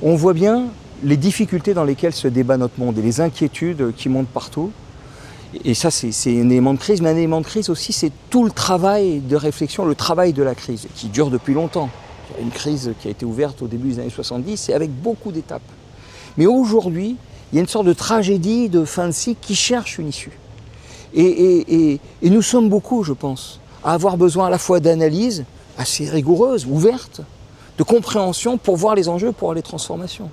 On voit bien les difficultés dans lesquelles se débat notre monde et les inquiétudes qui montent partout. Et ça, c'est un élément de crise, mais un élément de crise aussi, c'est tout le travail de réflexion, le travail de la crise, qui dure depuis longtemps. Il y a une crise qui a été ouverte au début des années 70 et avec beaucoup d'étapes. Mais aujourd'hui, il y a une sorte de tragédie de fin de cycle qui cherche une issue. Et nous sommes beaucoup, je pense, à avoir besoin à la fois d'analyse assez rigoureuse, ouverte, de compréhension pour voir les enjeux, pour voir les transformations.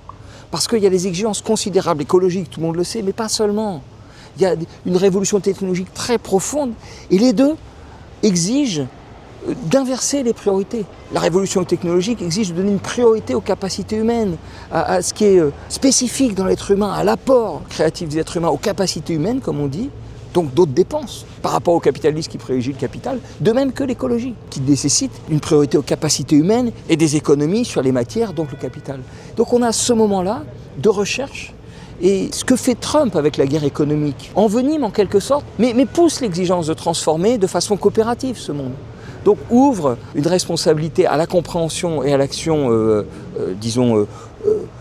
Parce qu'il y a des exigences considérables, écologiques, tout le monde le sait, mais pas seulement. Il y a une révolution technologique très profonde et les deux exigent d'inverser les priorités. La révolution technologique exige de donner une priorité aux capacités humaines, à ce qui est spécifique dans l'être humain, à l'apport créatif des êtres humains, aux capacités humaines, comme on dit, donc d'autres dépenses par rapport au capitalisme qui privilégie le capital, de même que l'écologie, qui nécessite une priorité aux capacités humaines et des économies sur les matières, donc le capital. Donc on a ce moment-là de recherche. Et ce que fait Trump avec la guerre économique envenime en quelque sorte, mais pousse l'exigence de transformer de façon coopérative ce monde. Donc ouvre une responsabilité à la compréhension et à l'action,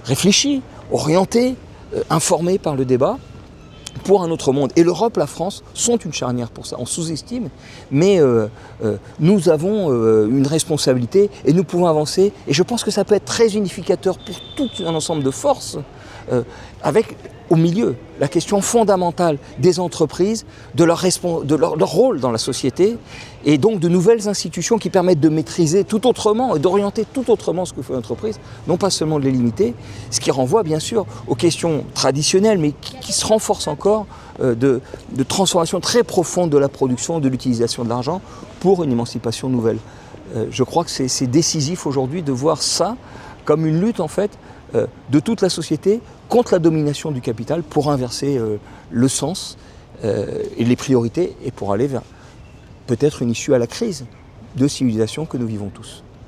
réfléchie, orientée, informée par le débat, pour un autre monde. Et l'Europe, la France sont une charnière pour ça. On sous-estime, mais nous avons une responsabilité et nous pouvons avancer. Et je pense que ça peut être très unificateur pour tout un ensemble de forces, avec au milieu la question fondamentale des entreprises, de leur rôle dans la société, et donc de nouvelles institutions qui permettent de maîtriser tout autrement et d'orienter tout autrement ce que fait l'entreprise, non pas seulement de les limiter, ce qui renvoie bien sûr aux questions traditionnelles, mais qui se renforcent encore de transformation très profonde de la production, de l'utilisation de l'argent pour une émancipation nouvelle. Je crois que c'est décisif aujourd'hui de voir ça comme une lutte en fait de toute la société contre la domination du capital pour inverser le sens et les priorités et pour aller vers peut-être une issue à la crise de civilisation que nous vivons tous.